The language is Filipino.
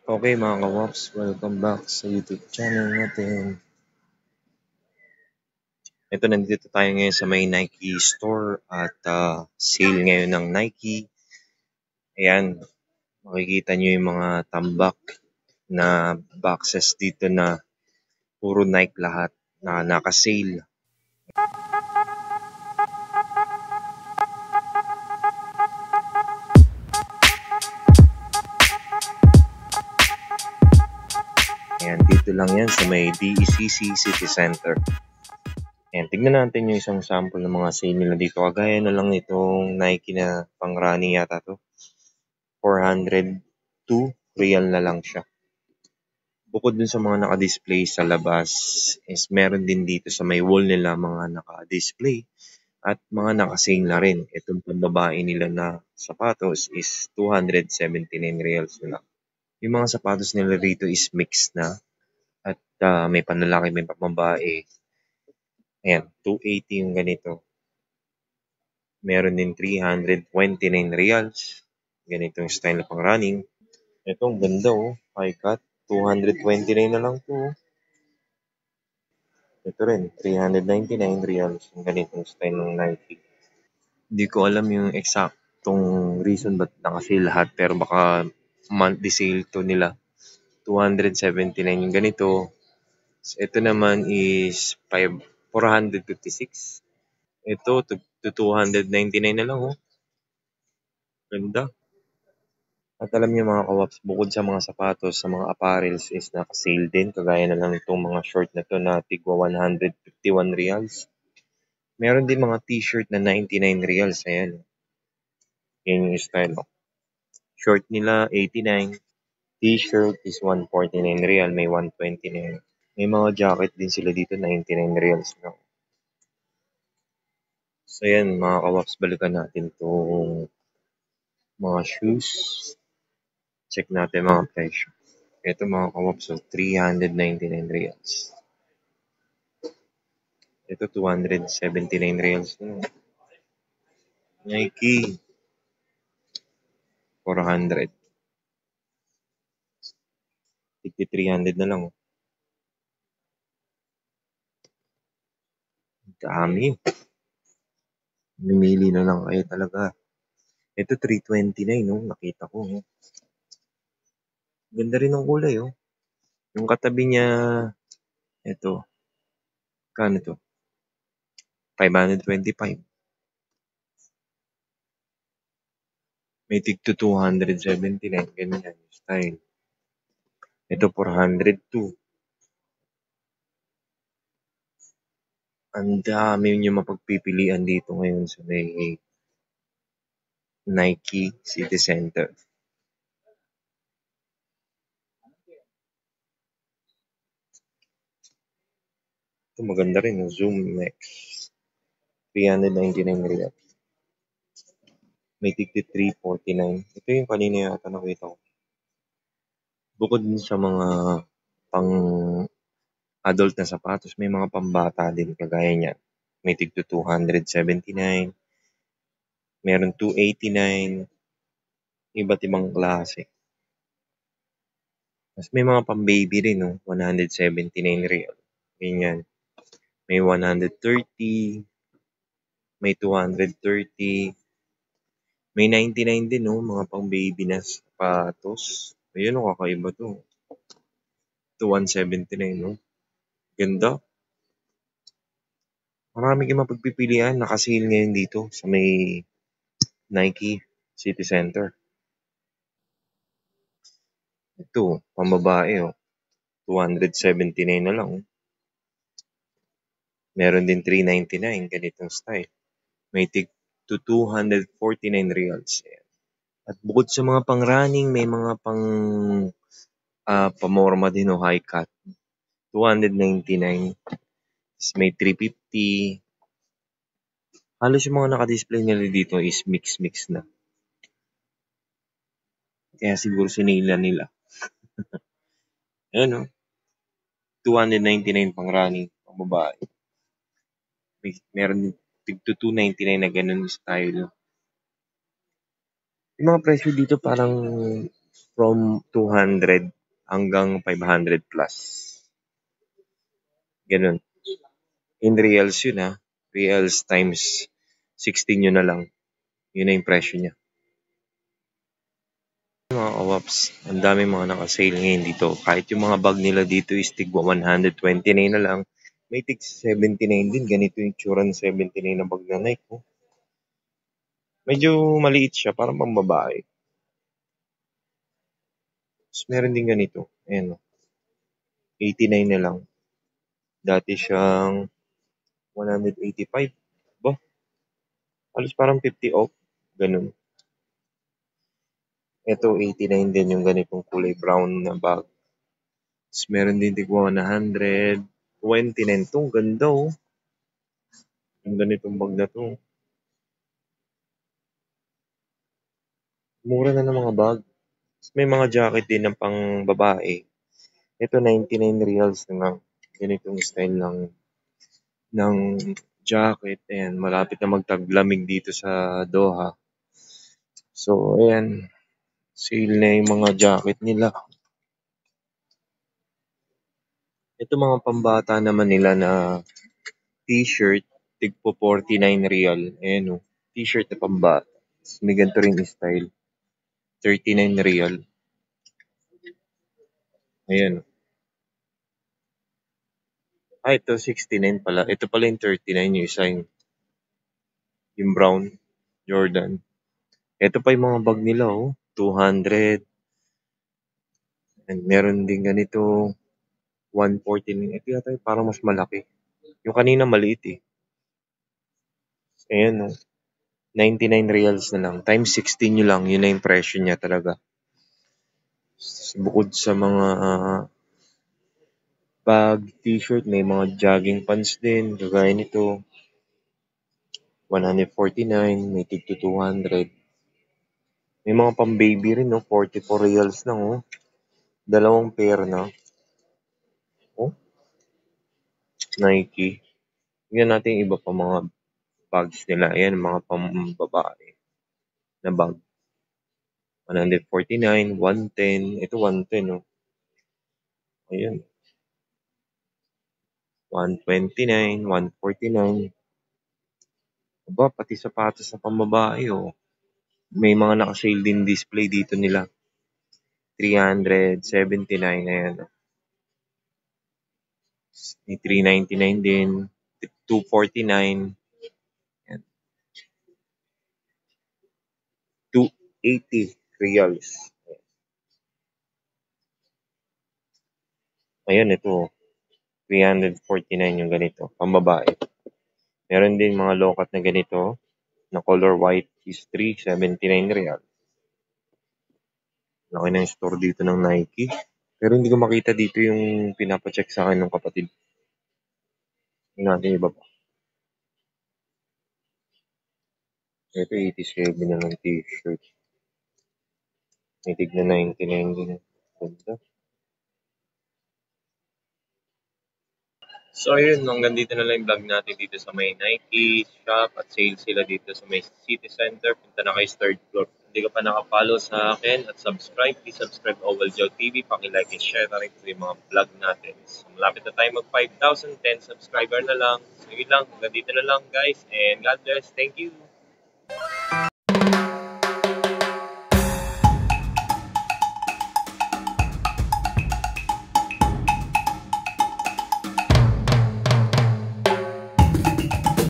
Okay mga ka-Wops, welcome back sa YouTube channel natin. Ito, nandito tayo ngayon sa may Nike store at sale ngayon ng Nike. Ayan, makikita nyo yung mga tambak na boxes dito na puro Nike lahat na naka-sale. Ayan, dito lang yan sa may DECC City Center. Ayan, tignan natin yung isang sample ng mga sale nila dito. Kagaya na lang itong Nike na pang running yata to. 402 real na lang siya. Bukod dun sa mga naka-display sa labas is meron din dito sa may wall nila mga naka-display at mga naka-sale na rin. Itong pambabae nila na sapatos is 279 reals na lang. Yung mga sapatos nila rito is mixed na at may panlalaki, may pambabae. Ayan, 280 yung ganito. Meron din 329 reals. Ganitong style na pang running. Ito, ang ganda high cut. 229 na lang to. Ito rin, 399 reals. Ang ganitong style ng Nike. Hindi ko alam yung eksaktong reason ba't naka-sale lahat. Pero baka monthly sale to nila. 279 yung ganito. So, ito naman is 456. Ito, to 299 na lang Ganda. At alam niyo mga kawaps, bukod sa mga sapatos, sa mga apparels is naka-sale din. Kagaya na lang itong mga short na to na tigwa 151 reals. Meron din mga t-shirt na 99 reals. Ayan. Yan yung style. Short nila 89. T-shirt is 149 real. May 129. May mga jacket din sila dito 99 reals lang. So yan mga kawaps, balikan natin itong mga shoes. Check natin mga presyo. Ito mga kawaps, so 399 reals. Ito 279 reals. Nike 400. 300 na lang. Dami. Namili na lang kayo talaga. Ito 329 nakita ko. Ganda rin ng kulay Yung katabi niya, ito, kano to? 525. May tig to 279. Ganyan yung style. Ito 402. Ang dami nyo mapagpipilian dito ngayon sa may Nike City Center. Ito maganda rin, Zoom Max. 399 real. May tigti 349. Ito yung kanina yata nakita ko. Bukod din sa mga pang adult na sapatos, may mga pambata din kagaya niyan. May tigto 279. Meron 289. Iba't ibang klase. Mas may mga pang-baby rin, 179 real. Ganyan. May 130. May 230. May 99 din, mga pang-baby na sapatos. Ayun, kakaiba to. To 179, Ganda. Marami kang mapagpipilian. Naka-sale ngayon dito sa may Nike City Center. Ito, pambabae, 279 na lang. Meron din 399, ganitong style. May tig to 249 reals. Ayan. At bukod sa mga pang-running, may mga pamorma din high cut. 299. May 350. Halos yung mga naka-display nila dito is mix-mix na. Kaya siguro sinila nila. Ayan 299 pang running, pang babae. Meron tig to 299 na ganun style. Yung mga presyo dito parang from 200 hanggang 500 plus. Ganun. In reals yun ha. Reals times 16 yun na lang. Yun na yung presyo niya. Mga kawaps, ang dami mga naka-sale ngayon dito. Kahit yung mga bag nila dito is tigwa 129 na lang. May tig 79 din. Ganito yung tsura ng 79 na bag na Nike. Oh. Medyo maliit siya, parang pambabae. Tapos meron din ganito. Ayan, 89 na lang. Dati siyang 185. Ba? Halos parang 50 off. Ganun. Ito, 89 din yung ganitong kulay brown na bag. Tapos meron din tigwa 129. Itong ganda oh. Yung ganitong bag na to. Mura na ng mga bag. Tapos may mga jacket din ng pang babae. Ito, 99 reals na lang. Ganitong style ng jacket. Ayan, malapit na magtaglamig dito sa Doha. So, ayan. Sale na yung mga jacket nila. Ito mga pambata naman nila na t-shirt. Tigpo 49 real. Ayan o. T-shirt na pambata. May ganito rin style. 39 real. Ayan. Ito 69 pala. Ito pala yung 39 yung isa yung brown Jordan. Ito pa yung mga bag nila oh. 200. And meron din ganito 149. Ito yata yung parang mas malaki. Yung kanina maliit eh. Ayan oh. 99 reals na lang. Times 16 nyo lang. Yun na yung presyo niya talaga. Bukod sa mga bag, t-shirt, may mga jogging pants din. Kagaya nito. 149. May tig to 200. May mga pang baby rin no. 44 reals lang oh. Dalawang pair na. Oh. Nike. Tingnan natin yung iba pa mga bags nila. Ayan, mga pambabae na bag. 149, 110. Ito 110 oh. Ayan. 129, 149. Aba, pati sapatos na pambabae oh. May mga naka-sale din display dito nila. 379, ayan. May 399 din. 249. Ayan. 280 reals. Ayan, ito. 349 yung ganito. Pambabae. Meron din mga lokat na ganito. Na color white is 379 real. Laki na yung store dito ng Nike. Pero hindi ko makita dito yung pinapacheck sa akin ng kapatid. Yung natin iba pa. Ito 87 na ng t-shirt. May tig na 99 din. Ganda. So ayun, hanggang dito na lang yung vlog natin dito sa may Nike shop at sale sila dito sa may City Center. Punta na kayo sa third floor. Hindi ka pa nakapollow sa akin at subscribe, please subscribe Oval Joe TV. Paki-like and share na rin ito yung mga vlog natin. So malapit na tayo mag 5,000, 10 subscriber na lang. So yun lang, hanggang dito na lang guys and God bless. Thank you!